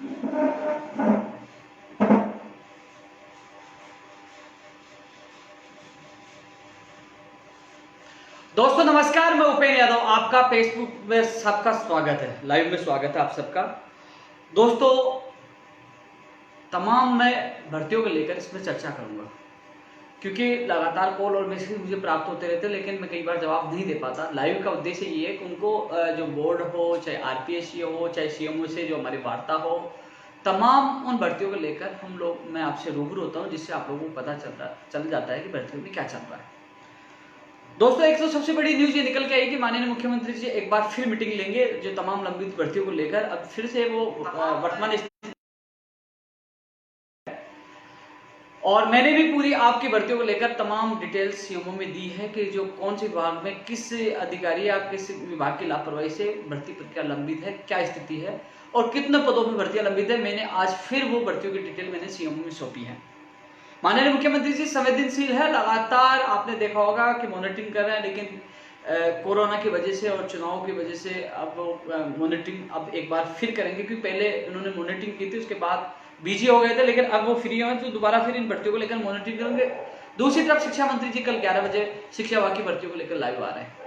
दोस्तों नमस्कार, मैं उपेंद्र यादव, आपका फेसबुक में सबका स्वागत है, लाइव में स्वागत है आप सबका। दोस्तों तमाम मैं भर्तियों को लेकर इसमें चर्चा करूंगा, क्योंकि लगातार कॉल और मैसेज मुझे प्राप्त होते रहते हैं, लेकिन मैं कई बार जवाब नहीं दे पाता। लाइव का उद्देश्य ये है कि उनको जो बोर्ड हो, चाहे आरपीएससी हो, चाहे सीएमओ से जो हमारी वार्ता हो, तमाम उन भर्तियों को लेकर मैं आपसे रूबरू होता हूँ, जिससे आप लोगों को पता चल जाता है कि भर्तियों में क्या चल रहा है। दोस्तों एक तो सबसे बड़ी न्यूज ये निकल के आई कि माननीय मुख्यमंत्री जी एक बार फिर मीटिंग लेंगे जो तमाम लंबित भर्तियों को लेकर। अब फिर से वो वर्तमान और मैंने भी पूरी आपकी भर्तियों को लेकर तमाम डिटेल्स सीएमओ में दी है कि जो कौन से विभाग में किस अधिकारी या किस विभाग की लापरवाही से भर्ती प्रक्रिया लंबित है, क्या स्थिति है और कितने पदों पर भर्तियां लंबित है। मैंने आज फिर वो भर्तियों की डिटेल मैंने सीएमओ में सौंपी है। माननीय मुख्यमंत्री जी संवेदनशील है, लगातार आपने देखा होगा कि मॉनिटरिंग कर रहे हैं, लेकिन कोरोना की वजह से और चुनाव की वजह से अब मॉनिटरिंग अब एक बार फिर करेंगे, क्योंकि पहले इन्होंने मॉनिटरिंग की थी, उसके बाद बिजी हो गए थे, लेकिन अब वो फ्री हैं तो दोबारा फिर इन भर्तियों को लेकर मॉनिटरिंग करेंगे। दूसरी तरफ शिक्षा मंत्री जी कल 11 बजे शिक्षा विभाग की भर्तियों को लेकर लाइव आ रहे हैं।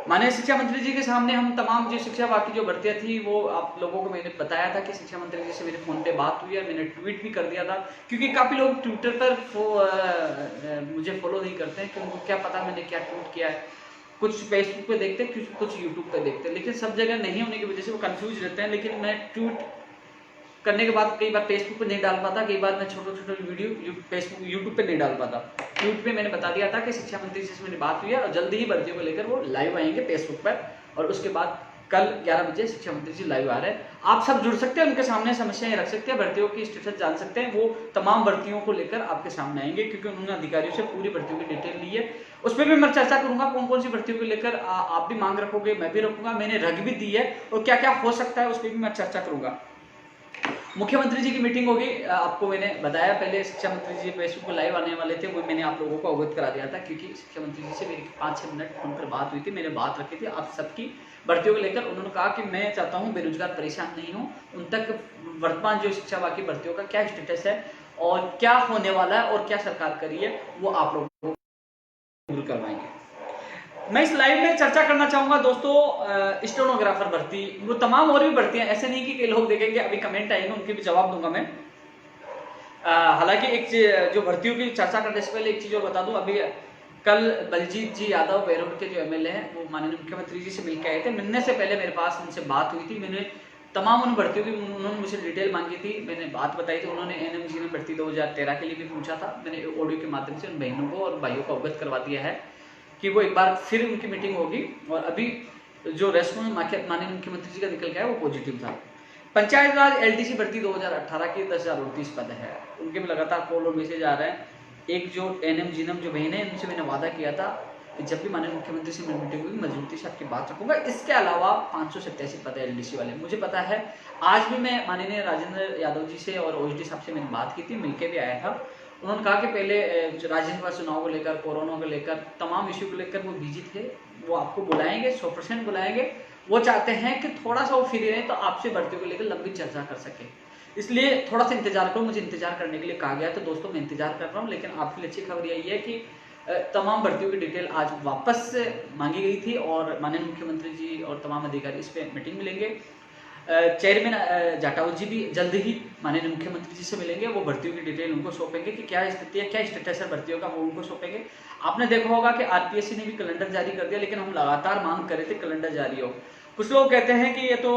माननीय शिक्षा मंत्री जी के सामने हम तमाम जो शिक्षा विभाग की जो भर्तियां थी वो आप लोगों को मैंने बताया था कि शिक्षा मंत्री जी से मेरे फोन पे बात हुई है, मैंने ट्वीट भी कर दिया था, क्योंकि काफी लोग ट्विटर पर मुझे फॉलो नहीं करते हैं कि उनको क्या पता मैंने क्या ट्वीट किया है। कुछ फेसबुक पे देखते हैं, कुछ यूट्यूब पे देखते हैं, लेकिन सब जगह नहीं होने की वजह से वो कंफ्यूज रहते हैं। लेकिन मैं ट्वीट करने के बाद कई बार फेसबुक पे नहीं डाल पाता, कई बार मैं छोटे वीडियो फेसबुक यूट्यूब पे नहीं डाल पाता। ट्वीट पे मैंने बता दिया था कि शिक्षा मंत्री से मेरी बात हुई है और जल्दी ही भर्तियों को लेकर वो लाइव आएंगे फेसबुक पर, और उसके बाद कल 11 बजे शिक्षा मंत्री जी लाइव आ रहे हैं। आप सब जुड़ सकते हैं, उनके सामने समस्याएं रख सकते हैं, भर्तियों की स्टेटस जान सकते हैं। वो तमाम भर्तियों को लेकर आपके सामने आएंगे, क्योंकि उन्होंने अधिकारियों से पूरी भर्तियों की डिटेल ली है। उस पर भी मैं चर्चा करूंगा, कौन कौन सी भर्तियों को लेकर आप भी मांग रखोगे, मैं भी रखूंगा, मैंने रख भी दी है, और क्या क्या हो सकता है उस पर भी मैं चर्चा करूंगा। मुख्यमंत्री जी की मीटिंग होगी, आपको मैंने बताया पहले शिक्षा मंत्री जी फेसबुक पर लाइव आने वाले थे, वो मैंने आप लोगों को अवगत करा दिया था, क्योंकि शिक्षा मंत्री जी से मेरी 5-6 मिनट फोन पर बात हुई थी, मैंने बात रखी थी आप सबकी भर्तियों को लेकर। उन्होंने कहा कि मैं चाहता हूं बेरोजगार परेशान नहीं हो, उन तक वर्तमान जो शिक्षा विभाग की भर्तियों का क्या स्टेटस है और क्या होने वाला है और क्या सरकार करी है, वो आप लोगों को करवाएंगे। मैं इस लाइव में चर्चा करना चाहूंगा दोस्तों स्टेनोग्राफर भर्ती, वो तमाम और भी भर्तियां, ऐसे नहीं कि कई लोग देखेंगे, अभी कमेंट आएंगे उनके भी जवाब दूंगा मैं। हालांकि एक जो भर्तियों की चर्चा करने से पहले एक चीज और बता दूं, अभी कल बलजीत जी यादव बैरोड के जो एमएलए हैं वो माननीय मुख्यमंत्री जी से मिलकर आए थे। मिलने से पहले मेरे पास उनसे बात हुई थी, मैंने तमाम उन भर्तियों की उन्होंने मुझे डिटेल मांगी थी, मैंने बात बताई थी। उन्होंने एनएमजी में भर्ती 2013 के लिए भी पूछा था, मैंने ऑडियो के माध्यम से उन बहनों को और भाइयों को अवगत करवा दिया है कि वो एक बार फिर उनकी मीटिंग होगी। और अभी जो रेस्पॉन्स माननीय मुख्यमंत्री जी का निकल गया है वो पॉजिटिव था। पंचायत राज एलडीसी भर्ती 2018 की 10,038 पद है, उनके भी लगातार कॉल और मैसेज आ रहे हैं। एक जो एनएम जीनम जो बहन है, उनसे मैंने वादा किया था कि जब भी माननीय मुख्यमंत्री से मेरी मीटिंग होगी मजबूती से आपकी बात रखूंगा। इसके अलावा 587 पद है एलडीसी वाले, मुझे पता है। आज भी मैं माननीय राजेंद्र यादव जी से और ओएसडी साहब से मैंने बात की थी, मिलकर भी आया था। उन्होंने कहा कि पहले राज्यसभा चुनाव को लेकर, कोरोना को लेकर, तमाम इश्यू को लेकर वो बिजी थे, वो आपको बुलाएंगे, 100% बुलाएंगे। वो चाहते हैं कि थोड़ा सा वो फ्री रहे तो आपसे भर्तियों को लेकर लंबी चर्चा कर सके, इसलिए थोड़ा सा इंतजार करो। मुझे इंतजार करने के लिए कहा गया, तो दोस्तों मैं इंतजार कर रहा हूँ। लेकिन आपके लिए अच्छी खबर यही है कि तमाम भर्तियों की डिटेल आज वापस मांगी गई थी और माननीय मुख्यमंत्री जी और तमाम अधिकारी इस पर मीटिंग मिलेंगे। चेयरमैन जाटाऊ जी भी जल्द ही माननीय मुख्यमंत्री जी से मिलेंगे, वो भर्तियों की डिटेल उनको सौंपेंगे कि क्या स्थिति है, क्या स्टेटस है भर्तियों का, वो उनको सौंपेंगे। आपने देखा होगा कि आरपीएससी ने भी कैलेंडर जारी कर दिया, लेकिन हम लगातार मांग कर रहे थे कैलेंडर जारी हो। कुछ लोग कहते हैं कि ये तो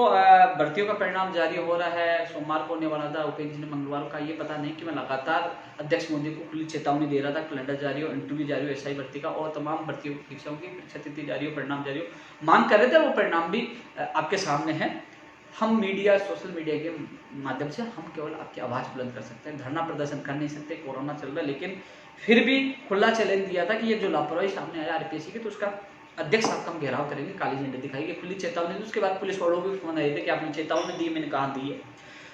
भर्तियों का परिणाम जारी हो रहा है, सोमवार को होने वाला था, उपेंद्र जी ने मंगलवार का, ये पता नहीं कि मैं लगातार अध्यक्ष मोदी को खुली चेतावनी दे रहा था कैलेंडर जारी हो, इंटरव्यू जारी हो एसआई भर्ती का और तमाम भर्तियों की परीक्षाओं की परीक्षा तिथि जारी हो, परिणाम जारी हो, मांग कर रहे थे। वो परिणाम भी आपके सामने है। हम मीडिया, सोशल मीडिया के माध्यम से हम केवल आपकी आवाज़ बुलंद कर सकते हैं, धरना प्रदर्शन कर नहीं सकते, कोरोना चल रहा है। लेकिन फिर भी खुला चैलेंज दिया था कि ये जो लापरवाही सामने आया आरपीएससी की, तो उसका अध्यक्ष साहब का हम घेराव करेंगे, काली झंडी दिखाएंगे, खुली चेतावनी दी। उसके बाद पुलिस वालों को भी फोन आए थे कि आपने चेतावनी दी, मैंने कहा दी है।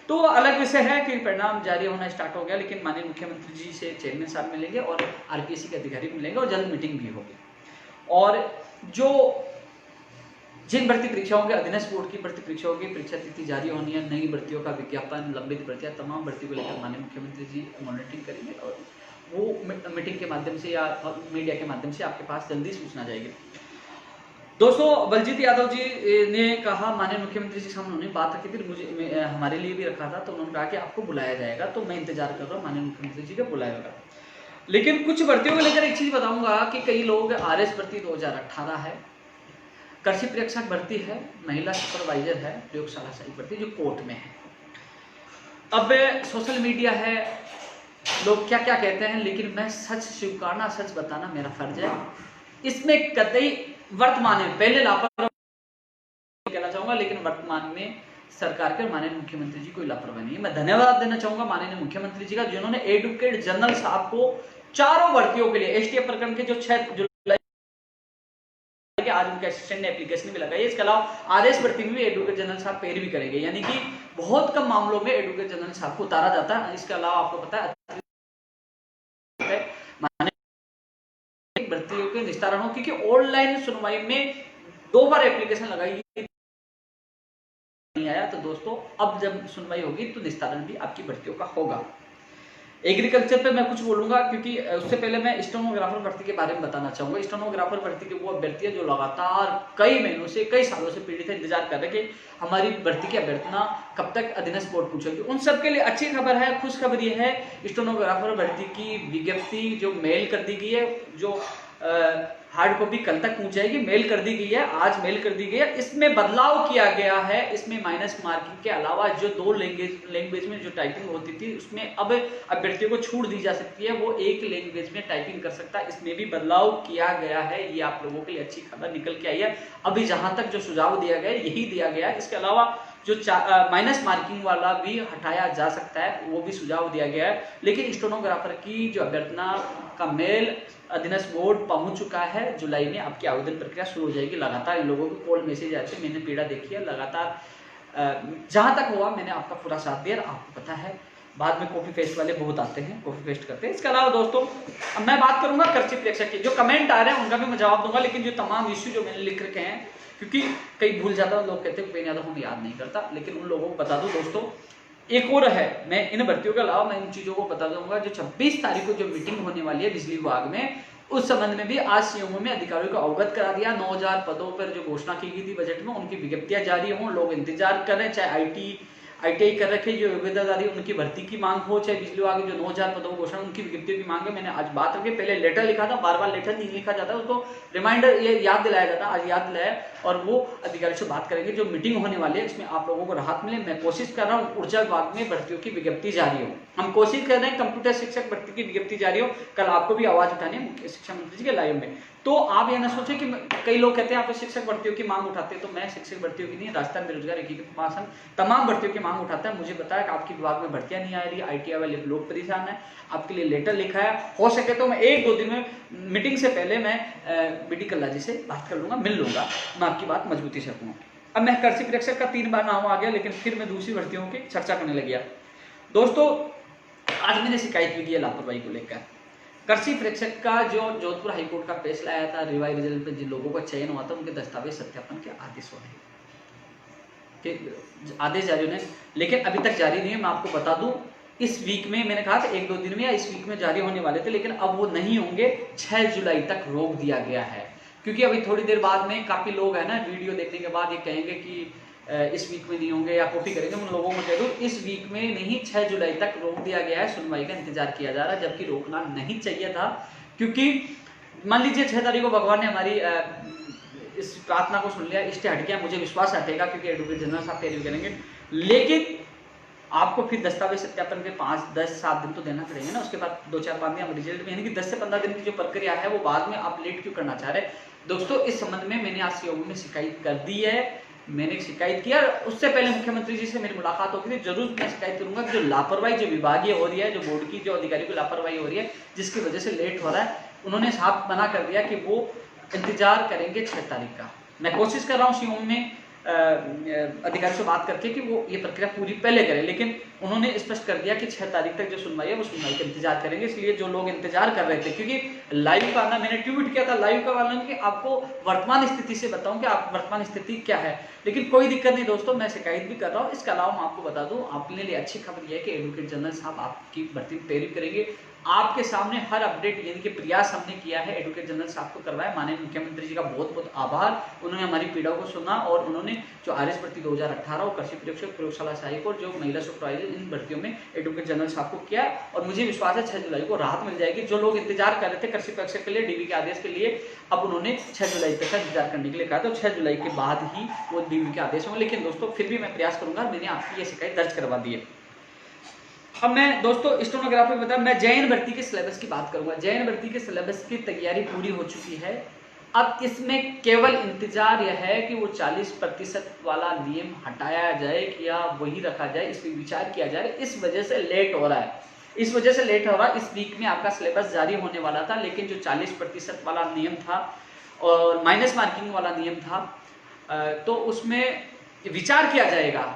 तो अलग विषय है कि परिणाम जारी होना स्टार्ट हो गया, लेकिन माननीय मुख्यमंत्री जी से चेयरमैन साहब मिलेंगे और आरपीएससी के अधिकारी मिलेंगे और जल्द मीटिंग भी होगी। और जो जिन भर्ती परीक्षाओं के अधीनस्थ बोर्ड की भर्ती परीक्षाओं की परीक्षा तिथि जारी होनी है, नई भर्तियों का विज्ञापन, लंबित भर्तियां, तमाम भर्ती को लेकर माननीय मुख्यमंत्री जी मॉनिटरिंग करेंगे और वो मीटिंग के माध्यम से या मीडिया के माध्यम से आपके पास जल्दी सूचना जाएगी। दोस्तों, बलजीत यादव जी ने कहा, माननीय मुख्यमंत्री जी से उन्होंने बात रखी थी, मुझे हमारे लिए भी रखा था, तो उन्होंने कहा कि आपको बुलाया जाएगा, तो मैं इंतजार कर रहा हूँ माननीय मुख्यमंत्री जी का बुलाएगा। लेकिन कुछ भर्तियों को लेकर एक चीज बताऊंगा कि कई लोग आरएस भर्ती 2018 है, कृषि प्रेक्षक भर्ती है, महिला सुपरवाइजर है, प्रयोगशाला सहायक भर्ती जो कोर्ट में है। अब सोशल मीडिया है, लोग क्या क्या कहते हैं, लेकिन मैं सच स्वीकारना, सच बताना मेरा फर्ज है। इसमें कतई वर्तमान में, पहले लापरवाही कहना चाहूंगा, लेकिन वर्तमान में सरकार के माननीय मुख्यमंत्री जी कोई लापरवाही नहीं है। मैं धन्यवाद देना चाहूंगा माननीय मुख्यमंत्री जी का, जिन्होंने एडवोकेट जनरल साहब को चारों भर्तियों के लिए, एसटीएफ प्रकरण के जो 6 जुलाई के आज उनके असिस्टेंट ने एप्लीकेशन भी लगाई, इसके अलावा आरएस भर्ती में भी एडवोकेट जनरल साहब पैर भी करेंगे, यानी कि बहुत कम मामलों में एडवोकेट जनरल साहब को उतारा जाता है। इसके अलावा आपको पता है भर्तियों के निस्तारण हो, क्योंकि ऑनलाइन सुनवाई में 2 बार एप्लीकेशन लगाई नहीं आया, तो दोस्तों अब जब सुनवाई होगी तो निस्तारण भी आपकी भर्तियों का होगा। एग्रीकल्चर पे मैं कुछ बोलूंगा, क्योंकि उससे पहले मैं स्टेनोग्राफर भर्ती के बारे में बताना चाहूंगा। स्टेनोग्राफर भर्ती के वो अभ्यर्थी है जो लगातार कई महीनों से, कई सालों से पीड़ित है, इंतजार कर रहे कि हमारी भर्ती की अभ्यर्थना कब तक अधीनस्थ बोर्ड पूछेगी। उन सबके लिए अच्छी खबर है, खुश खबर ये है, स्टेनोग्राफर भर्ती की विज्ञप्ति जो मेल कर दी गई है, जो हार्ड कॉपी कल तक पहुंच जाएगी, मेल कर दी गई है, आज मेल कर दी गई है। इसमें बदलाव किया गया है, इसमें माइनस मार्किंग के अलावा जो 2 लैंग्वेज में जो टाइपिंग होती थी, उसमें अब अभ्यर्थियों को छूट दी जा सकती है, वो एक लैंग्वेज में टाइपिंग कर सकता है। इसमें भी बदलाव किया गया है, ये आप लोगों के लिए अच्छी खबर निकल के आई है। अभी जहां तक जो सुझाव दिया गया है यही दिया गया है। इसके अलावा जो माइनस मार्किंग वाला भी हटाया जा सकता है, वो भी सुझाव दिया गया है। लेकिन स्टेनोग्राफर की जो अभ्यर्थना का मेल अधीनस्थ बोर्ड पहुंच चुका है, जुलाई में आपकी आवेदन प्रक्रिया शुरू हो जाएगी। लगातार इन लोगों को कॉल मैसेज आते हैं, मैंने पीड़ा देखी है, लगातार जहां तक हुआ मैंने आपका पूरा साथ दिया। आपको पता है बाद में कॉपी पेस्ट वाले बहुत आते हैं, कॉपी पेस्ट करते हैं। इसके अलावा दोस्तों अब मैं बात करूंगा कृषि प्रेक्षक की, जो कमेंट आ रहे हैं उनका भी मैं जवाब दूंगा, लेकिन जो तमाम इश्यू जो मैंने लिख रखे हैं, क्योंकि कई भूल जाता है, लोग कहते हैं पेन यादव हम याद नहीं करता, लेकिन उन लोगों को बता दूं दोस्तों। एक और है, मैं इन भर्तियों के अलावा मैं इन चीजों को बता दूंगा, जो 26 तारीख को जो मीटिंग होने वाली है बिजली विभाग में, उस संबंध में भी आज सीएमओ में अधिकारियों को अवगत करा दिया। 9000 पदों पर जो घोषणा की गई थी बजट में, उनकी विज्ञप्तियां जारी हों, लोग इंतजार कर रहे हैं। चाहे ITI कर रखे जो योग्यताधारी उनकी भर्ती की मांग हो, चाहे बिजली विभाग जो 9000 पदों की घोषणा उनकी विज्ञप्तियों की मांग है। मैंने आज बात करके पहले लेटर लिखा था, बार बार लेटर नहीं लिखा जाता, उसको रिमाइंडर ये याद दिलाया जाता, आज याद दिलाया, और वो अधिकारी से बात करेंगे। जो मीटिंग होने वाली है इसमें आप लोगों को राहत मिले। मैं कोशिश कर रहा हूँ ऊर्जा विभाग में भर्तियों की विज्ञप्ति जारी हो, हम कोशिश कर रहे हैं कंप्यूटर शिक्षक भर्ती की विज्ञप्ति जारी हो। कल आपको भी आवाज उठानी है मुख्य शिक्षा मंत्री जी के लाइव में। तो आप ये ना सोचें कि कई लोग कहते हैं आप शिक्षक भर्तियों की मांग उठाते हैं, तो मैं शिक्षक भर्तियों की नहीं, राजस्थान बेरोजगार एकीकृत महासंघ तमाम भर्तियों की मांग उठाता है। मुझे बताया कि आपके विभाग में भर्तियां नहीं आ रही, ITI वाले लोग परेशान है, आपके लिए लेटर लिखा है। हो सके तो मैं 1-2 दिन में मीटिंग से पहले मैं BD कल्ला जी से बात कर लूंगा, मिल लूंगा, मैं आपकी बात मजबूती से रखूंगा। अब मैं कृषि प्रेक्षक का 3 बार नाम आ गया, लेकिन फिर मैं दूसरी भर्तियों की चर्चा करने लग गया। दोस्तों आज मैंने शिकायत भी की है लापरवाही को लेकर। कृषि प्रेक्षक का जो जोधपुर हाईकोर्ट का फैसला आया था, रिवाइज रिजल्ट पे जिन लोगों का चयन हुआ था उनके दस्तावेज सत्यापन के आदेश हो रहे, आदेश जारी होने, लेकिन अभी तक जारी नहीं है। मैं आपको बता दूं इस वीक में, मैंने कहा था 1-2 दिन में या इस वीक में जारी होने वाले थे, लेकिन अब वो नहीं होंगे, 6 जुलाई तक रोक दिया गया है। क्योंकि अभी थोड़ी देर बाद में काफी लोग है ना वीडियो देखने के बाद ये कहेंगे कि इस वीक में नहीं होंगे या कॉपी करेंगे। उन लोगों को कह दूं इस वीक में नहीं, 6 जुलाई तक रोक दिया गया है, सुनवाई का इंतजार किया जा रहा है, जबकि रोकना नहीं चाहिए था। क्योंकि मान लीजिए 6 तारीख को भगवान ने हमारी इस प्रार्थना को सुन लिया, स्टे हट गया, मुझे विश्वास हटेगा क्योंकि एडवोकेट जनरल साहब पैरवी करेंगे, लेकिन आपको फिर दस्तावेज सत्यापन के 5-10-7 दिन तो देना पड़ेंगे ना। उसके बाद 2-4-5 दिन रिजल्ट में, यानी कि 10 से 15 दिन की जो प्रक्रिया है वो बाद में आप लेट क्यों करना चाह रहे। दोस्तों इस संबंध में मैंने आज सीओ में शिकायत कर दी है, मैंने शिकायत किया, उससे पहले मुख्यमंत्री जी से मेरी मुलाकात होगी थी, जरूर मैं शिकायत करूंगा कि जो लापरवाही जो विभागीय हो रही है, जो बोर्ड की जो अधिकारी की लापरवाही हो रही है जिसकी वजह से लेट हो रहा है, उन्होंने साफ मना कर दिया कि वो इंतजार करेंगे 6 तारीख का। मैं कोशिश कर रहा हूँ सीओ में अधिकारी से बात करके कि वो ये प्रक्रिया पूरी पहले करें, लेकिन उन्होंने स्पष्ट कर दिया कि 6 तारीख तक जो सुनवाई है वो सुनवाई का इंतजार करेंगे। इसलिए जो लोग इंतजार कर रहे थे, क्योंकि लाइव का आना, मैंने ट्वीट किया था लाइव का आना कि आपको वर्तमान स्थिति से बताऊं कि आप वर्तमान स्थिति क्या है, लेकिन कोई दिक्कत नहीं दोस्तों, मैं शिकायत भी कर रहा हूँ। इसके अलावा मैं आपको बता दूं, आपके लिए अच्छी खबर यह है कि एडवोकेट जनरल साहब आपकी भर्ती की तैयारी करेंगे। आपके सामने हर अपडेट यानी कि प्रयास हमने किया है एडवोकेट जनरल साहब को करवाया। माननीय मुख्यमंत्री जी का बहुत बहुत आभार, उन्होंने हमारी पीड़ाओं को सुना और उन्होंने जो आरएस भर्ती 2018 और कृषि प्रशिक्षक प्रयोगशाला सहायक और जो महिला सुपरवाइजर, इन भर्तियों में एडवोकेट जनरल साहब को किया और मुझे विश्वास है 6 जुलाई को राहत मिल जाएगी। जो लोग इंतजार कर रहे थे कृषि प्रशिक्षक के लिए डीवी के आदेश के लिए, अब उन्होंने 6 जुलाई तक का इंतजार करने के लिए कहा, तो 6 जुलाई के बाद ही वो डीवी के आदेश होंगे। लेकिन दोस्तों फिर भी मैं प्रयास करूंगा, मैंने आपकी ये शिकायत दर्ज करवा दी है। अब मैं दोस्तों स्टेनोग्राफी बता, मैं जैन भर्ती के सिलेबस की बात करूंगा। जैन भर्ती के सिलेबस की तैयारी पूरी हो चुकी है। अब इसमें केवल इंतजार यह है कि वो 40% वाला नियम हटाया जाए कि या वही रखा जाए, इस पर विचार किया जाए। इस वजह से लेट हो रहा है, इस वजह से लेट हो रहा है। इस वीक में आपका सिलेबस जारी होने वाला था, लेकिन जो 40% वाला नियम था और माइनस मार्किंग वाला नियम था, तो उसमें विचार किया जाएगा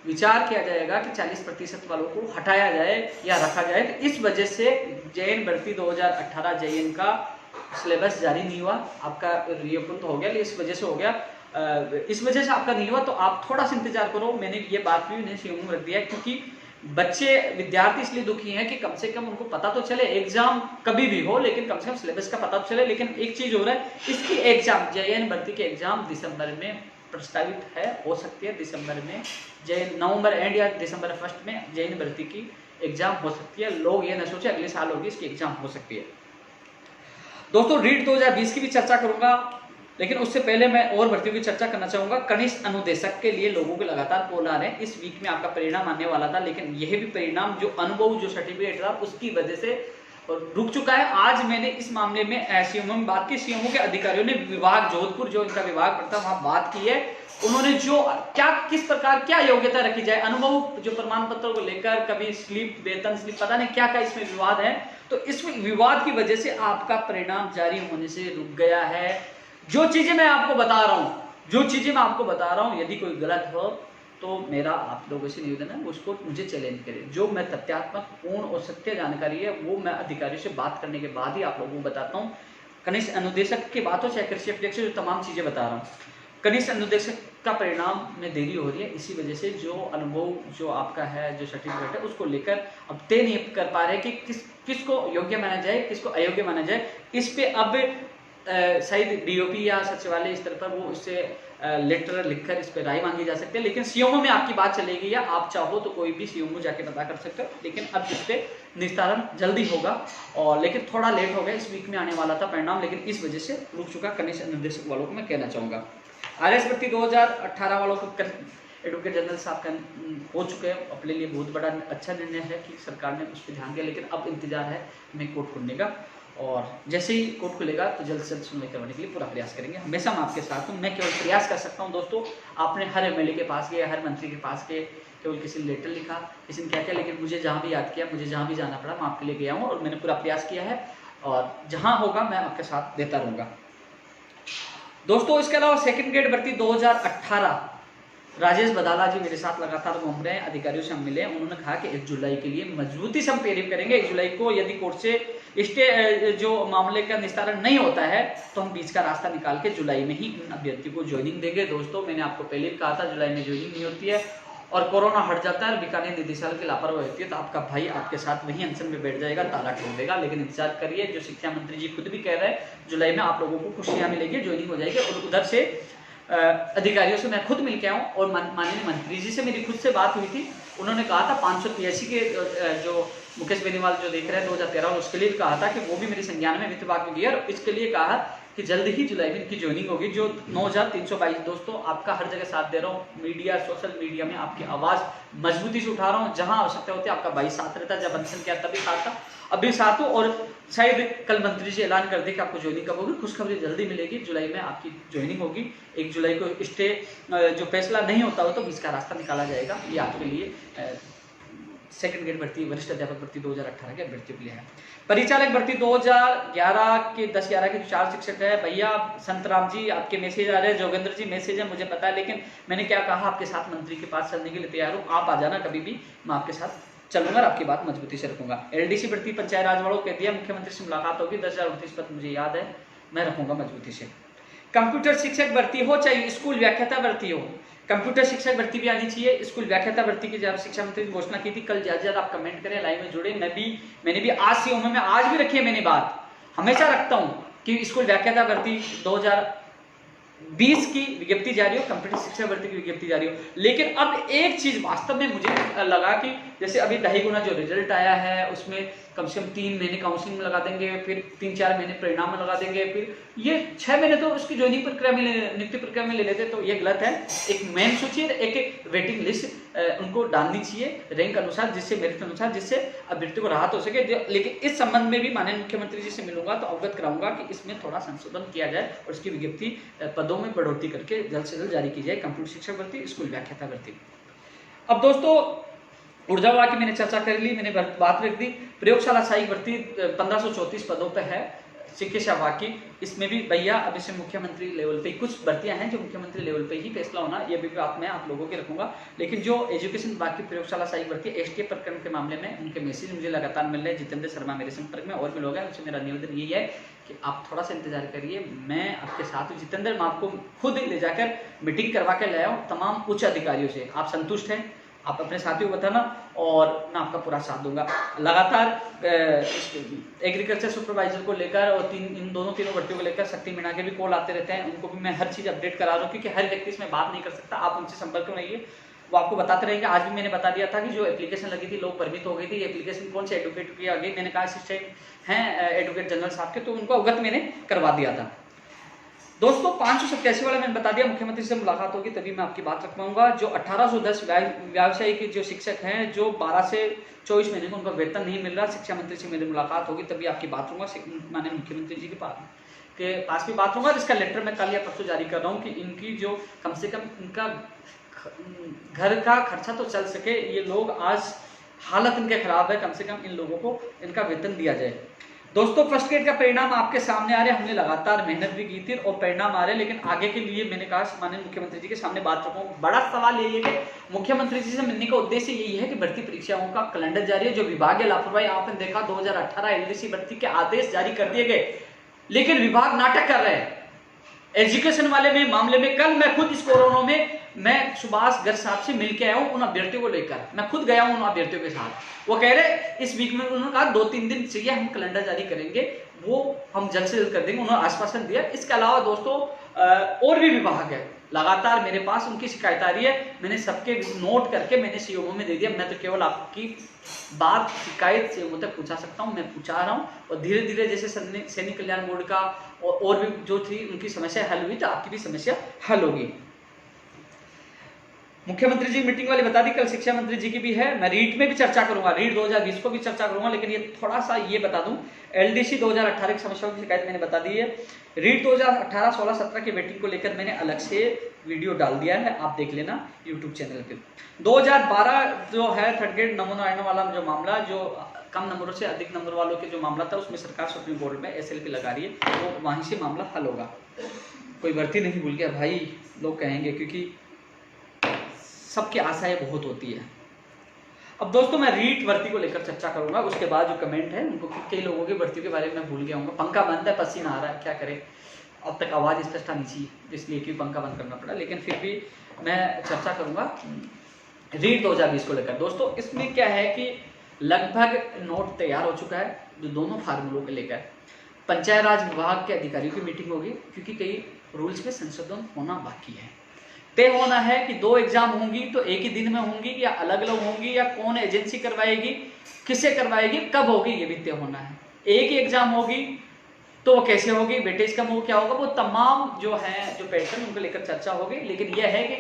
कि 40% वालों को हटाया जाए या रखा जाए। तो इस वजह से जैन भर्ती 2018 जेएन का सिलेबस जारी नहीं हुआ, आपका रीओपन तो हो गया, इस वजह से हो गया, इस वजह से आपका नहीं हुआ, तो आप थोड़ा सा इंतजार करो। मैंने ये बात भी उन्हें सीएम में रख दिया, क्योंकि बच्चे विद्यार्थी इसलिए दुखी हैं कि कम से कम उनको पता तो चले, एग्जाम कभी भी हो लेकिन कम से कम सिलेबस का पता तो चले। लेकिन एक चीज हो रहा है, इसकी एग्जाम जेएन भर्ती के एग्जाम दिसंबर में प्रस्तावित है, हो सकती है दिसंबर में, नवंबर एंड या दिसंबर फर्स्ट में जैन भर्ती की एग्जाम हो सकती है। लोग ये न सोचे अगले साल होगी, इसकी एग्जाम हो सकती है। दोस्तों रीट 2020 की भी चर्चा करूंगा, लेकिन उससे पहले मैं और भर्तियों की चर्चा करना चाहूंगा। कनिष्ठ अनुदेशक के लिए लोगों के लगातार कॉल आ रहे हैं। इस वीक में आपका परिणाम आने वाला था, लेकिन यह भी परिणाम जो अनुभव जो सर्टिफिकेट था उसकी वजह से रुक चुका है। आज मैंने इस मामले में सीएमओ में बात की, सीएमओ के अधिकारियों ने विभाग जोधपुर जो इनका विभाग पड़ता है वहां बात की है। उन्होंने जो क्या किस प्रकार क्या योग्यता रखी जाए, अनुभव जो प्रमाण पत्र को लेकर, कभी स्लिप, वेतन स्लिप, पता नहीं क्या क्या इसमें विवाद है, तो इस विवाद की वजह से आपका परिणाम जारी होने से रुक गया है। जो चीजें मैं आपको बता रहा हूं, यदि कोई गलत हो तो मेरा आप लोगों से निवेदन है उसको मुझे चैलेंज करें। जो मैं तथ्यात्मक, पूर्ण और सत्य जानकारी है वो मैं अधिकारियों से बात करने के बाद ही आप लोगों को बताता हूँ। कनिष्ठ अनुदेशक की बात हो चाहे कृषि अध्यक्ष, जो तमाम चीजें बता रहा हूँ। कनिष्ठ अनुदेशक का परिणाम में देरी हो रही है, इसी वजह से जो अनुभव जो आपका है, जो सर्टिफिकेट है, उसको लेकर अब तय नहीं कर पा रहे कि किसको योग्य माना जाए, किसको अयोग्य माना जाए। इस पे अब शायद डीओपी या सचिवालय स्तर पर वो इससे लेटर लिखकर इस पर राय मांगी जा सकती है। लेकिन सीएमओ में आपकी बात चलेगी, या आप चाहो तो कोई भी सीएमओ जाके पता कर सकते हो। लेकिन अब इस पे निस्तारण जल्दी होगा, और लेकिन थोड़ा लेट हो गया, इस वीक में आने वाला था परिणाम, लेकिन इस वजह से रुक चुका। कनिष्ठ निर्देशक वालों को मैं कहना चाहूंगा, आरएस भर्ती 2018 वालों को एडवोकेट जनरल साहब का हो चुके हैं। अपने लिए बहुत बड़ा अच्छा निर्णय है कि सरकार ने उस पर ध्यान दिया, लेकिन अब इंतजार है हमें कोर्ट खुलने का, और जैसे ही कोर्ट खुलेगा तो जल्द से जल्द सुनवाई करवाने के लिए पूरा प्रयास करेंगे। हमेशा मैं आपके साथ हूँ, मैं केवल प्रयास कर सकता हूँ। दोस्तों, आपने हर एमएलए के पास गए, हर मंत्री के पास गए, केवल किसी ने लेटर लिखा, किसी ने क्या किया, लेकिन मुझे जहाँ भी याद किया, मुझे जहाँ भी जाना पड़ा, मैं आपके लिए गया हूँ और मैंने पूरा प्रयास किया है, और जहाँ होगा मैं आपके साथ देता रहूँगा। दोस्तों, इसके अलावा सेकंड ग्रेड भर्ती 2018 राजेश बदाला जी मेरे साथ लगातार घूम रहे हैं, अधिकारियों से हम मिले। उन्होंने कहा कि 1 जुलाई के लिए मजबूती से हम प्रेरित करेंगे। 1 जुलाई को यदि कोर्ट से स्टे जो मामले का निस्तारण नहीं होता है तो हम बीच का रास्ता निकाल के जुलाई में ही इन अभ्यर्थियों को ज्वाइनिंग देंगे। दोस्तों, मैंने आपको पहले भी कहा था जुलाई में ज्वाइनिंग नहीं होती है और कोरोना हट जाता है, बीकानेर निदेशालय की लापरवाही होती है, तो आपका भाई आपके साथ वहीं अनशन में बैठ जाएगा, ताला ठोक देगा। लेकिन इंतजार करिए, जो शिक्षा मंत्री जी खुद भी कह रहे हैं जुलाई में आप लोगों को खुशियां मिलेगी, ज्वाइनिंग हो जाएगी। और उधर से अधिकारियों से मैं खुद मिल के आऊँ, और माननीय मंत्री जी से मेरी खुद से बात हुई थी। उन्होंने कहा था 583 के जो मुकेश बेनीवाल जो देख रहे हैं 2013, उसके लिए कहा था कि वो भी मेरे संज्ञान में वित्त विभाग में गया, और इसके लिए कहा कि जल्द ही जुलाई में इनकी ज्वाइनिंग होगी। जो 9322 दोस्तों, आपका हर जगह साथ दे रहा हूँ, मीडिया, सोशल मीडिया में आपकी आवाज़ मजबूती से उठा रहा हूँ। जहाँ आवश्यकता होती है आपका भाई साथ रहता है, जब अनशन किया तभी साथ था, अभी साथ हूँ। और शायद कल मंत्री जी ऐलान कर दे कि आपको ज्वाइनिंग कब होगी, खुशखबरी जल्दी मिलेगी, जुलाई में आपकी ज्वाइनिंग होगी। 1 जुलाई को स्टे जो फैसला नहीं होता हो तो बीच का रास्ता निकाला जाएगा, ये आपके लिए सेकंड ग्रेड भर्ती, वरिष्ठ अध्यापक भर्ती 2018 के अभ्यर्थियों के लिए है। परिचालक भर्ती 2011 के 10-11 के 4 शिक्षक है। भैया संतराम जी आपके मैसेज आ रहे हैं, जोगेंद्र जी मैसेज है मुझे पता है, लेकिन मैंने क्या कहा आपके साथ मंत्री के पास चलने के लिए तैयार हूँ, आप आ जाना कभी भी, मैं आपके साथ चलूंगा और आपकी बात मजबूती से रखूंगा। एलडीसी भर्ती पंचायत राज वालों कह दिया मुख्यमंत्री से मुलाकात होगी, 10,029 पद मुझे याद है, मैं रखूंगा मजबूती से। कंप्यूटर शिक्षक भर्ती हो चाहे स्कूल व्याख्याता भर्ती हो, कंप्यूटर शिक्षक भर्ती भी आनी चाहिए। स्कूल व्याख्याता भर्ती की जब शिक्षा मंत्री ने घोषणा की थी, कल ज्यादा आप कमेंट करें, लाइव में जुड़े। मैंने भी आज सी उम्र में आज भी रखी है, मैंने बात हमेशा रखता हूं कि स्कूल व्याख्याता भर्ती 2020 की विज्ञप्ति जारी हो, कंप्यूटर शिक्षा भर्ती की विज्ञप्ति जारी हो। लेकिन अब एक चीज वास्तव में मुझे लगा कि जैसे अभी 2.5 गुना जो रिजल्ट आया है उसमें कम से कम 3 महीने काउंसलिंग में लगा देंगे, फिर 3-4 महीने परिणाम में लगा देंगे, फिर ये 6 महीने तो उसकी ज्वाइनिंग प्रक्रिया में नियुक्ति प्रक्रिया में ले लेते, तो ये गलत है। एक मेन सूची, एक वेटिंग लिस्ट उनको डालनी चाहिए रैंक अनुसार, जिससे मेरिट अनुसार, जिससे अभ्यर्थी को राहत हो सके। लेकिन इस संबंध में भी माननीय मुख्यमंत्री जी से मिलूंगा तो अवगत कराऊंगा कि इसमें थोड़ा संशोधन किया जाए और इसकी विज्ञप्ति पदों में बढ़ोतरी करके जल्द से जल्द जारी की जाए। कंप्यूटर शिक्षक भर्ती, स्कूल व्याख्याता भर्ती। अब दोस्तों ऊर्जा विभाग की मैंने चर्चा कर ली, मैंने बात रख दी। प्रयोगशाला सहायक भर्ती 1534 पदों पर है चिकित्सा विभाग की, इसमें भी भैया अब इसे मुख्यमंत्री लेवल पे कुछ भर्तियां हैं जो मुख्यमंत्री लेवल पे ही फैसला होना, ये भी बात मैं आप लोगों के रखूंगा। लेकिन जो एजुकेशन विभाग की प्रयोगशाला सहायक भर्ती एसटीएफ प्रकरण के मामले में उनके मैसेज मुझे लगातार मिल रहे हैं। जितेंद्र शर्मा मेरे संपर्क में और भी लोग हैं, उनसे मेरा निवेदन यही है कि आप थोड़ा सा इंतजार करिए, मैं आपके साथ हूँ। जितेंद्र, मैं आपको खुद ले जाकर मीटिंग करवा के लाया हूँ तमाम उच्च अधिकारियों से, आप संतुष्ट हैं, आप अपने साथियों को बताना और मैं आपका पूरा साथ दूंगा। लगातार एग्रीकल्चर सुपरवाइजर को लेकर और इन तीनों भर्तियों को लेकर शक्ति मीणा के भी कॉल आते रहते हैं, उनको भी मैं हर चीज़ अपडेट करा रहा हूँ, क्योंकि हर व्यक्ति इसमें बात नहीं कर सकता, आप उनसे संपर्क में रहिए, वो आपको बताते रहेंगे। आज भी मैंने बता दिया था कि जो एप्लीकेशन लगी थी लोग भ्रमित हो गई थी, एप्लीकेशन कौन से एडवोकेट की आ गई, मैंने कहा असिस्टेंट हैं एडवोकेट जनरल साहब के, तो उनको अवगत मैंने करवा दिया था। दोस्तों 587 वाला मैंने बता दिया, मुख्यमंत्री से मुलाकात होगी तभी मैं आपकी बात रख पाऊंगा। जो 1810 व्यावसायिक जो शिक्षक हैं जो 12 से 24 महीने को उनका वेतन नहीं मिल रहा, शिक्षा मंत्री से मेरी मुलाकात होगी तभी आपकी बात करूंगा, माननीय मुख्यमंत्री जी के पास भी बात करूंगा। इसका लेटर मैं कल या परसों जारी कर रहा हूँ कि इनकी जो कम से कम इनका घर का खर्चा तो चल सके, ये लोग आज हालत इनके खराब है, कम से कम इन लोगों को इनका वेतन दिया जाए। दोस्तों फर्स्ट ग्रेड का परिणाम आपके सामने आ रहे हैं, हमने लगातार मेहनत भी की थी और परिणाम आ रहे हैं, लेकिन आगे के लिए मैंने कहा माननीय मुख्यमंत्री जी के सामने बात रखूं। बड़ा सवाल यही है कि मुख्यमंत्री जी से मिलने का उद्देश्य यही है कि भर्ती परीक्षाओं का कैलेंडर जारी है। जो विभागीय लापरवाही आपने देखा, 2018 एलडीसी भर्ती के आदेश जारी कर दिए गए, लेकिन विभाग नाटक कर रहे हैं एजुकेशन वाले में मामले में। कल मैं खुद इस कोरोना में मैं सुभाष गर्ग साहब से मिलके आया हूँ, उन अभ्यर्थियों को लेकर मैं खुद गया हूँ उन अभ्यर्थियों के साथ। वो कह रहे इस वीक में, उन्होंने कहा 2-3 दिन चाहिए, हम कैलेंडर जारी करेंगे, वो हम जल्द से जल्द कर देंगे, उन्होंने आश्वासन दिया। इसके अलावा दोस्तों और भी विभाग है, लगातार मेरे पास उनकी शिकायत आ रही है, मैंने सबके नोट करके मैंने सीओओ में दे दिया। मैं तो केवल आपकी बात शिकायत सीओओ तक पहुंचा सकता हूं, मैं पहुंचा रहा हूं और धीरे धीरे जैसे सैनिक कल्याण बोर्ड का और भी जो थी उनकी समस्या हल हुई तो आपकी भी समस्या हल होगी। मुख्यमंत्री जी मीटिंग वाली बता दी, कल शिक्षा मंत्री जी की भी है, मैं रीट में भी चर्चा करूंगा, रीट 2020 को भी चर्चा करूंगा। लेकिन ये थोड़ा सा ये बता दूं, एलडीसी 2018 की समस्याओं की शिकायत मैंने बता दी है। रीट 2018, 16, 17 के वेटिंग को लेकर मैंने अलग से वीडियो डाल दिया है, आप देख लेना यूट्यूब चैनल पे। 2012 जो है थर्ड ग्रेड नमूना आने वाला जो मामला, जो कम नंबरों से अधिक नंबर वालों के जो मामला था, उसमें सरकार सुप्रीम कोर्ट में एसएलपी लगा रही है, तो वहीं से मामला हल होगा। कोई भर्ती नहीं भूल गया भाई, लोग कहेंगे, क्योंकि सबकी आशाएं बहुत होती है। अब दोस्तों मैं रीट भर्ती को लेकर चर्चा करूंगा, उसके बाद जो कमेंट है उनको, कई लोगों की भर्ती के बारे में मैं भूल गया हूँ। पंखा बंद है, पसीना आ रहा है, क्या करें, अब तक आवाज़ स्पष्ट आनी चाहिए, इसलिए कि पंखा बंद करना पड़ा, लेकिन फिर भी मैं चर्चा करूंगा रीट 2020 को लेकर। दोस्तों इसमें क्या है कि लगभग नोट तैयार हो चुका है, जो दोनों फार्मूलों को लेकर पंचायत राज विभाग के अधिकारियों की मीटिंग होगी, क्योंकि कई रूल्स में संशोधन होना बाकी है। तय होना है कि 2 एग्जाम होंगी तो एक ही दिन में होंगी या अलग अलग होंगी, या कौन एजेंसी करवाएगी, किससे करवाएगी, कब होगी, ये भी तय होना है। एक ही एग्जाम होगी तो वो कैसे होगी, वेटेज कम हो, क्या होगा, वो तमाम जो है जो पैटर्न उनको लेकर चर्चा होगी। लेकिन यह है कि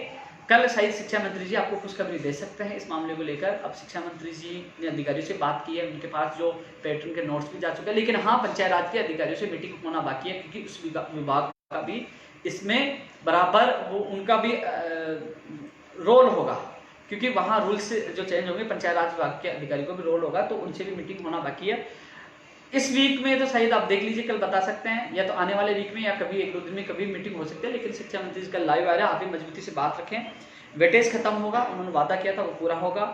कल शायद शिक्षा मंत्री जी आपको खुशखबरी दे सकते हैं इस मामले को लेकर। अब शिक्षा मंत्री जी ने अधिकारियों से बात की है, उनके पास जो पैटर्न के नोट्स भी जा चुके हैं, लेकिन हाँ पंचायत राज के अधिकारियों से मीटिंग होना बाकी है, क्योंकि उस विभाग का भी इसमें बराबर वो उनका भी रोल होगा। क्योंकि वहाँ रूल्स जो चेंज होंगे, पंचायत राज विभाग के अधिकारियों को भी रोल होगा, तो उनसे भी मीटिंग होना बाकी है इस वीक में। तो शायद आप देख लीजिए, कल बता सकते हैं, या तो आने वाले वीक में, या कभी 1-2 दिन में कभी मीटिंग हो सकती है। लेकिन शिक्षा मंत्री जी कल लाइव आ रहे हैं, आप भी मजबूती से बात रखें। वेटेज खत्म होगा, उन्होंने वादा किया था वो पूरा होगा।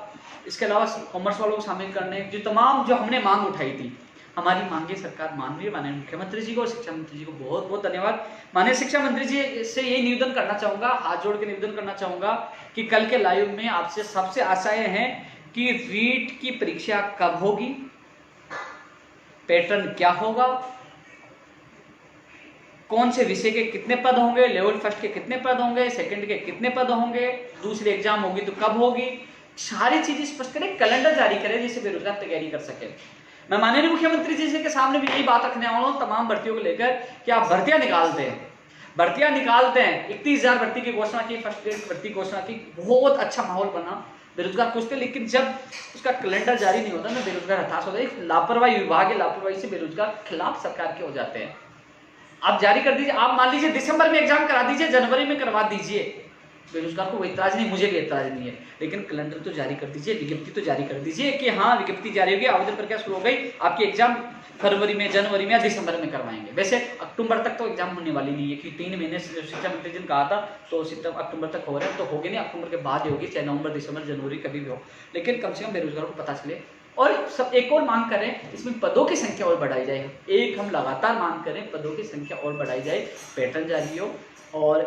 इसके अलावा कॉमर्स वालों को शामिल करने, जो तमाम जो हमने मांग उठाई थी, हमारी मांगे सरकार मान रही है। माननीय मुख्यमंत्री जी को और शिक्षा मंत्री जी को बहुत बहुत धन्यवाद। माननीय शिक्षा मंत्री जी से यही निवेदन करना चाहूंगा, हाथ जोड़ के निवेदन करना चाहूंगा कि कल के लाइव में आपसे सबसे आशाएं हैं कि रीट की परीक्षा कब होगी, पैटर्न क्या होगा, कौन से विषय के कितने पद होंगे, लेवल फर्स्ट के कितने पद होंगे, सेकंड के कितने पद होंगे, दूसरी एग्जाम होगी तो कब होगी, सारी चीजें स्पष्ट करें, कैलेंडर जारी करें जिससे बेरोजगार तैयारी कर सके। मैं माननीय मुख्यमंत्री जी के सामने भी यही बात रखने वाला हूं तमाम भर्तियों को लेकर कि आप भर्तियां निकालते हैं, 31,000 भर्ती की घोषणा की, फर्स्ट ग्रेड भर्ती घोषणा की, बहुत अच्छा माहौल बना, बेरोजगार खुश थे। लेकिन जब उसका कैलेंडर जारी नहीं होता ना, बेरोजगार हताश होता है। लापरवाही, विभाग की लापरवाही से बेरोजगार खिलाफ सरकार के हो जाते हैं। आप जारी कर दीजिए, आप मान लीजिए दिसंबर में एग्जाम करा दीजिए, जनवरी में करवा दीजिए, बेरोजगार को कोई इतराज नहीं, मुझे भी इतराज नहीं है। लेकिन कैलेंडर तो जारी कर दीजिए, विज्ञप्ति तो जारी कर दीजिए कि हाँ विज्ञप्ति जारी होगी, आवेदन प्रक्रिया शुरू हो गई, आपकी एग्जाम फरवरी में, जनवरी में या दिसंबर में करवाएंगे। वैसे अक्टूबर तक तो एग्जाम होने वाली नहीं है, कि 3 महीने शिक्षा मंत्री जी ने कहा था, तो अक्टूबर तक हो रहे हैं, तो होगी नहीं, अक्टूबर के बाद ही होगी, चाहे नवंबर, दिसंबर, जनवरी कभी भी हो। लेकिन कम से कम बेरोजगार को पता चले। और सब एक और मांग करें, इसमें पदों की संख्या और बढ़ाई जाए। एक हम लगातार मांग करें, पदों की संख्या और बढ़ाई जाए, पैटर्न जारी हो और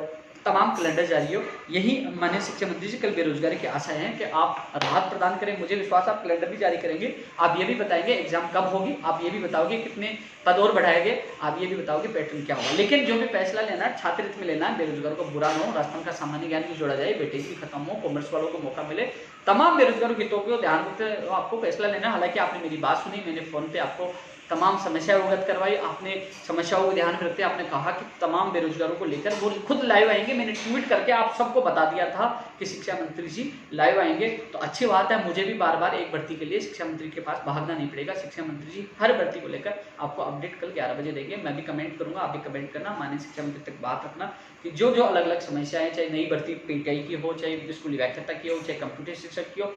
तमाम कैलेंडर जारी हो। यही माननीय शिक्षा मंत्री जी कल बेरोजगारी की आशा है कि आप राहत प्रदान करें। मुझे विश्वास आप कैलेंडर भी जारी करेंगे, आप ये भी बताएंगे एग्जाम कब होगी, आप ये भी बताओगे कितने पद और बढ़ाएंगे, आप ये भी बताओगे पैटर्न क्या होगा। लेकिन जो भी फैसला लेना है छात्रवृत्ति में लेना है, बेरोजगारों को बुरा न हो, राजस्थान का सामान्य ज्ञान भी जोड़ा जाए, वेटेज भी खत्म हो, कॉमर्स वालों को मौका मिले, तमाम बेरोजगारों हितों को ध्यान रखते आपको फैसला लेना। हालांकि आपने मेरी बात सुनी, मैंने फोन पे आपको तमाम समस्या अवगत करवाई, आपने समस्याओं को ध्यान में रखते आपने कहा कि तमाम बेरोजगारों को लेकर वो खुद लाइव आएंगे। मैंने ट्वीट करके आप सबको बता दिया था कि शिक्षा मंत्री जी लाइव आएंगे, तो अच्छी बात है। मुझे भी बार बार एक भर्ती के लिए शिक्षा मंत्री के पास भागना नहीं पड़ेगा। शिक्षा मंत्री जी हर भर्ती को लेकर आपको अपडेट कल 11 बजे देंगे। मैं भी कमेंट करूंगा, आप भी कमेंट करना, माननीय शिक्षा मंत्री तक बात रखना कि जो जो अलग अलग समस्याएं, चाहे नई भर्ती पीटीआई की हो, चाहे स्कूली व्याख्याता की हो, चाहे कंप्यूटर शिक्षक की हो,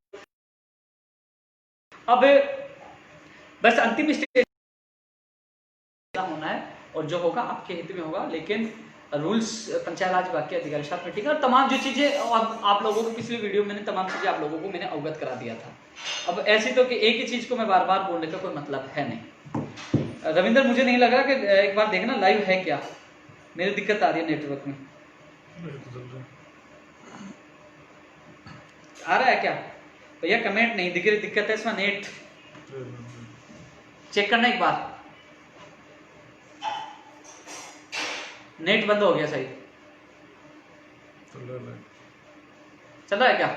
अब बस अंतिम स्टेज होना है और जो होगा आपके हित में होगा। लेकिन रूल्स पंचायत राज विभाग के अधिकारी साथ मीटिंग और तमाम जो चीजें आप लोगों को पिछले वीडियो में तमाम चीजें आप लोगों को मैंने अवगत करा दिया था। अब ऐसी तो कि एक ही चीज को मैं बार बार बोलने का कोई मतलब है नहीं। रविंद्र, मुझे नहीं लग रहा कि एक बार देखना लाइव है क्या, मेरी दिक्कत आ रही है नेटवर्क में। आ रहा है क्या भैया? कमेंट नहीं दिख रही, दिक्कत है इसमें, नेट चेक करना एक बार। नेट बंद हो गया सही, चल रहा है क्या?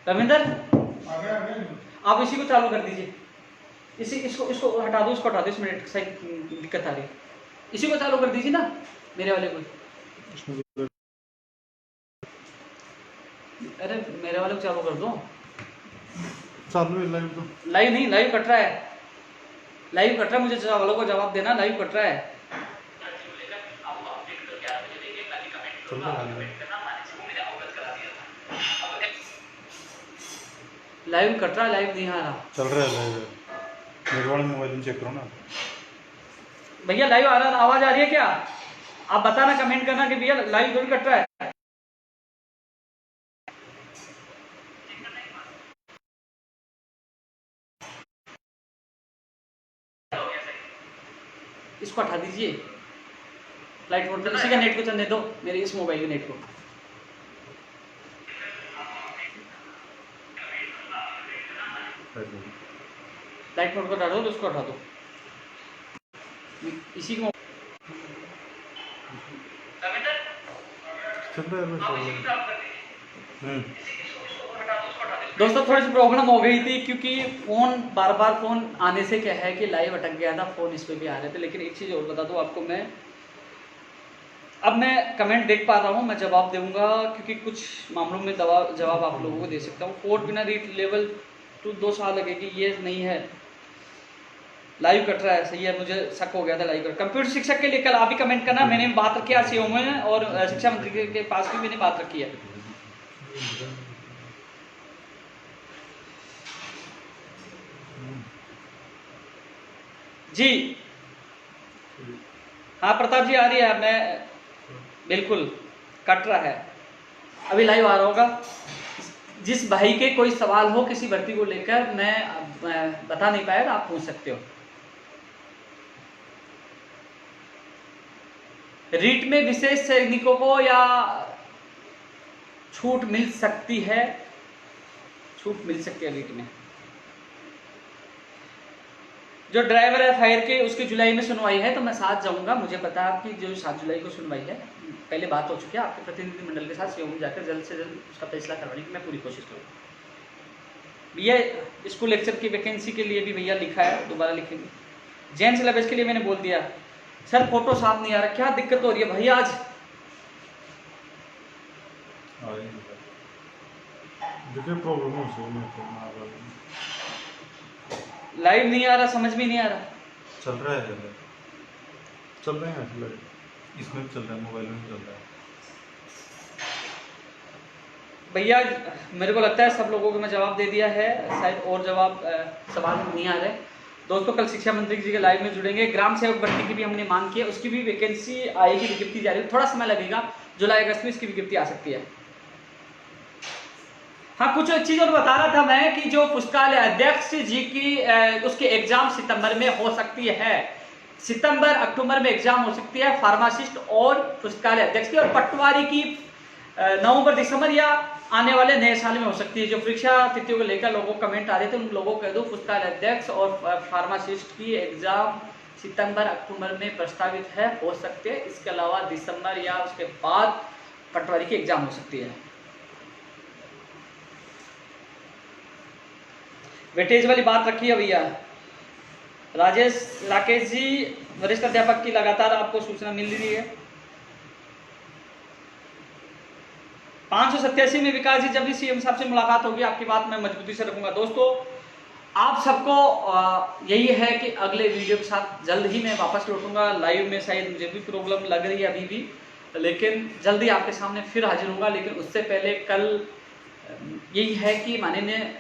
रविंदर, आप इसी को चालू कर दीजिए, इसको हटा दो, इसको हटा दो, इसमें नेट सही दिक्कत आ रही है। इसी को चालू कर दीजिए ना, मेरे वाले को। अरे मेरे वाले को चालू कर दो। चालू है लाइव तो। लाइव नहीं, लाइव कट रहा है, लाइव कट रहा है, मुझे वालों को जवाब देना, लाइव कट रहा है। लाइव कट रहा है, लाइव नहीं आ रहा। चल रहा है लाइव, मेरे वाले मोबाइल में चेक करो ना भैया। लाइव आ रहा, आवाज आ रही है क्या? आप बताना, कमेंट करना कि भैया लाइव थोड़ी कट रहा है। इसको हटा दीजिए, फ्लाइट मोड पर, इसी का नेट को चलने दो, मेरे इस मोबाइल के नेट को। लाइट मोड को हटा दो, तो उसको हटा दो, इसी को चल रहा है। दोस्तों थोड़ी सी प्रॉब्लम हो गई थी क्योंकि फ़ोन बार बार फ़ोन आने से क्या है कि लाइव अटक गया था, फ़ोन इस पे भी आ रहे थे। लेकिन एक चीज़ और बता दूँ आपको, अब मैं कमेंट देख पा रहा हूँ, मैं जवाब दूंगा क्योंकि कुछ मामलों में जवाब आप लोगों को दे सकता हूँ। कोर्ट बिना रीट लेवल 2 साल लगेगी, ये नहीं है, लाइव कट रहा है। सही है, मुझे शक हो गया था लाइव कट। कंप्यूटर शिक्षक के लिए कल आप ही कमेंट करना, मैंने बात रखी है सीओ में और शिक्षा मंत्री के पास भी मैंने बात रखी है। जी हाँ प्रताप जी आ रही है, मैं बिल्कुल कट रहा है, अभी लाइव आ रहा होगा। जिस भाई के कोई सवाल हो किसी भर्ती को लेकर, मैं बता नहीं पाया तो आप पूछ सकते हो। रीट में विशेष सैनिकों को या छूट मिल सकती है, छूट मिल सकती है रीट में। जो ड्राइवर है फायर के, उसकी जुलाई में सुनवाई है, तो मैं साथ जाऊंगा। मुझे पता है आपकी जो 7 जुलाई को सुनवाई है, पहले बात हो चुकी है आपके प्रतिनिधिमंडल के साथ, सीओ में जाकर जल्द से जल्द उसका फैसला करवाने की मैं पूरी कोशिश करूँगा। भैया स्कूल लेक्चर की वैकेंसी के लिए भी भैया लिखा है, दोबारा लिखेंगे। जैन सिलेबस के लिए मैंने बोल दिया। सर फोटो साफ नहीं आ रहा, क्या दिक्कत हो रही है भैया? आज देखिए प्रॉब्लम हो सकती लाइव नहीं आ रहा, समझ में नहीं आ रहा। चल रहा है, चल रहे हैं ऐसे, इसमें भी चल रहा है, मोबाइल में भी चल रहा है भैया। मेरे को लगता है सब लोगों को मैं जवाब दे दिया है, शायद और जवाब सवाल नहीं आ रहे। दोस्तों कल शिक्षा मंत्री जी के लाइव में जुड़ेंगे। ग्राम सेवक भर्ती की भी हमने मांग की है, उसकी भी वैकेंसी आएगी, विज्ञप्ति जारी है, थोड़ा समय लगेगा, जुलाई अगस्त में इसकी विज्ञप्ति आ सकती है। हाँ कुछ चीज और बता रहा था मैं कि जो पुस्तकालय अध्यक्ष जी की उसके एग्जाम सितंबर में हो सकती है, सितंबर अक्टूबर में एग्जाम हो सकती है फार्मासिस्ट और पुस्तकालय अध्यक्ष की, और पटवारी की नवंबर दिसंबर या आने वाले नए साल में हो सकती है। जो परीक्षा तिथियों को लेकर लोगों को कमेंट आ रहे थे, उन लोगों को कह दो पुस्तकालय अध्यक्ष और फार्मासिस्ट की एग्जाम सितंबर अक्टूबर में प्रस्तावित है, हो सकते हैं। इसके अलावा दिसंबर या उसके बाद पटवारी की एग्जाम हो सकती है। वेटेज वाली बात रखी है भैया। राकेश जी वरिष्ठ अध्यापक की लगातार आपको सूचना मिल रही है। 587 में विकास जी जब भी सीएम साहब से मुलाकात होगी, आपकी बात मैं मजबूती से रखूंगा। दोस्तों आप सबको यही है कि अगले वीडियो के साथ जल्द ही मैं वापस लौटूंगा लाइव में। शायद मुझे भी प्रॉब्लम लग रही है अभी भी, लेकिन जल्दी आपके सामने फिर हाजिर होऊंगा। लेकिन उससे पहले कल यही है कि माननीय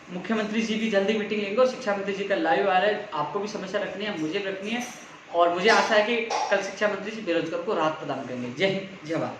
मुख्यमंत्री जी भी जल्दी मीटिंग लेंगे और शिक्षा मंत्री जी का लाइव आ रहा है। आपको भी समस्या रखनी है, मुझे भी रखनी है, और मुझे आशा है कि कल शिक्षा मंत्री जी बेरोजगारों को राहत प्रदान करेंगे। जय हिंद, जय भारत।